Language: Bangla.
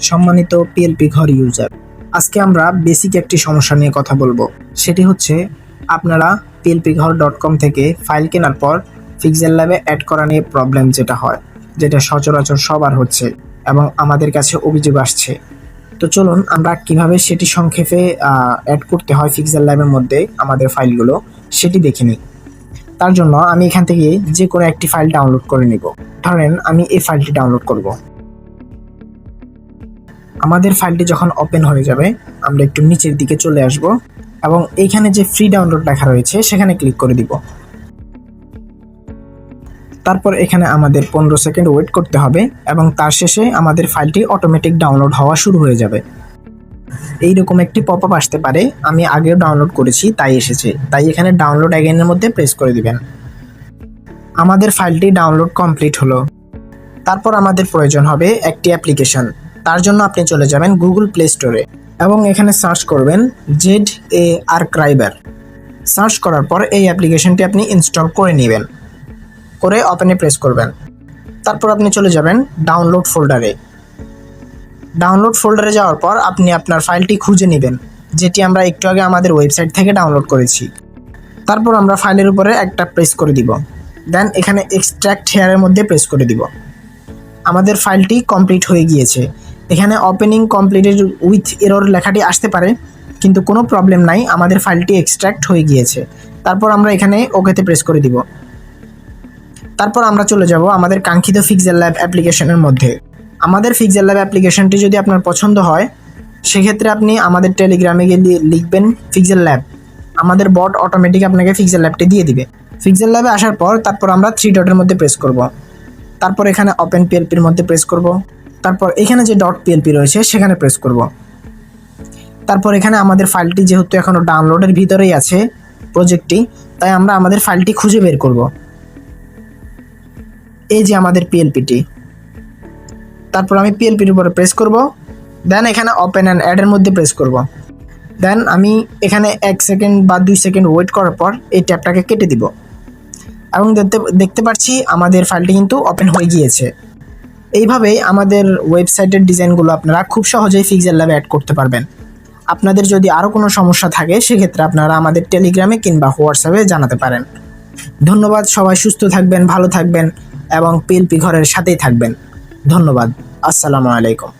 সম্মানিত পিএলপি ঘর ইউজার, আজকে আমরা বেসিক একটি সমস্যা নিয়ে কথা বলবো। সেটি হচ্ছে আপনারা plpghar.com থেকে ফাইল কেনার পর পিক্সেল ল্যাবে অ্যাড করা নিয়ে প্রবলেম যেটা হয়, যেটা সচরাচর সবার হচ্ছে এবং আমাদের কাছে অভিযোগ আসছে। তো চলুন আমরা কিভাবে সেটি সংক্ষেপে অ্যাড করতে হয় পিক্সেল ল্যাবের মধ্যে আমাদের ফাইলগুলো সেটি দেখে নিই। তার জন্য আমি এখান থেকে যে কোনো একটি ফাইল ডাউনলোড করে নিব। ধরেন আমি এই ফাইলটি ডাউনলোড করব। আমাদের ফাইলটি যখন ওপেন হয়ে যাবে আমরা একটু নিচের দিকে চলে আসব এবং এইখানে যে ফ্রি ডাউনলোড লেখা রয়েছে সেখানে ক্লিক করে দিব। তারপর এখানে আমাদের 15 সেকেন্ড ওয়েট করতে হবে এবং তার শেষে আমাদের ফাইলটি অটোমেটিক ডাউনলোড হওয়া শুরু হয়ে যাবে। এইরকম একটি পপআপ আসতে পারে, আমি আগেও ডাউনলোড করেছি তাই এসেছে, তাই এখানে ডাউনলোড অ্যাগেইনের মধ্যে প্রেস করে দিবেন। আমাদের ফাইলটি ডাউনলোড কমপ্লিট হলো। তারপর আমাদের প্রয়োজন হবে একটি অ্যাপ্লিকেশন। তার জন্য আপনি চলে যাবেন গুগল প্লে স্টোরে এবং এখানে সার্চ করবেন ZA আর্কাইভার। সার্চ করার পর এই অ্যাপ্লিকেশনটি আপনি ইনস্টল করে নেবেন, করে ওপেনে প্রেস করবেন। তারপর আপনি চলে যাবেন ডাউনলোড ফোল্ডারে। ডাউনলোড ফোল্ডারে যাওয়ার পর আপনি আপনার ফাইলটি খুঁজে নেবেন, যেটি আমরা একটু আগে আমাদের ওয়েবসাইট থেকে ডাউনলোড করেছি। তারপর আমরা ফাইলের উপরে একটা প্রেস করে দিব, দেন এখানে এক্সট্র্যাক্ট হেয়ারের মধ্যে প্রেস করে দিব। আমাদের ফাইলটি কমপ্লিট হয়ে গিয়েছে। এখানে ওপেনিং কমপ্লিটেড উইথ এরর লেখাটি আসতে পারে, কিন্তু কোনো প্রবলেম নাই, আমাদের ফাইলটি এক্সট্র্যাক্ট হয়ে গিয়েছে। তারপর আমরা এখানে ওকেতে প্রেস করে দিব। তারপর আমরা চলে যাব আমাদের কাঙ্ক্ষিত পিক্সেল ল্যাব অ্যাপ্লিকেশনের মধ্যে। আমাদের পিক্সেল ল্যাব অ্যাপ্লিকেশনটি যদি আপনার পছন্দ হয় সেক্ষেত্রে আপনি আমাদের টেলিগ্রামে গিয়ে লিখবেন পিক্সেল ল্যাব, আমাদের বট অটোমেটিক আপনাকে পিক্সেল ল্যাবটি দিয়ে দিবে। পিক্সেল ল্যাবে আসার পর তারপর আমরা 3 ডটের মধ্যে প্রেস করব। তারপর এখানে ওপেন পিএলপির মধ্যে প্রেস করব। তারপর এখানে যে .plp রয়েছে সেখানে প্রেস করব। তারপর এখানে আমাদের ফাইলটি যেহেতু এখনও ডাউনলোডের ভিতরেই আছে প্রজেক্টটি, তাই আমরা আমাদের ফাইলটি খুঁজে বের করব। এই যে আমাদের পিএলপিটি। তারপর আমি পিএলপির উপরে প্রেস করব, দেন এখানে ওপেন অ্যান্ড অ্যাডের মধ্যে প্রেস করব। দেন আমি এখানে 1 সেকেন্ড বা 2 সেকেন্ড ওয়েট করার পর এই ট্যাবটাকে কেটে দিব এবং দেখতে পাচ্ছি আমাদের ফাইলটি কিন্তু ওপেন হয়ে গিয়েছে। এইভাবেই আমাদের ওয়েবসাইটের ডিজাইনগুলো আপনারা খুব সহজেই পিক্সেল ল্যাবে অ্যাড করতে পারবেন। আপনাদের যদি আরও কোনো সমস্যা থাকে সেক্ষেত্রে আপনারা আমাদের টেলিগ্রামে কিংবা হোয়াটসঅ্যাপে জানাতে পারেন। ধন্যবাদ, সবাই সুস্থ থাকবেন, ভালো থাকবেন এবং পিএলপি ঘরের সাথেই থাকবেন। ধন্যবাদ, আসসালামু আলাইকুম।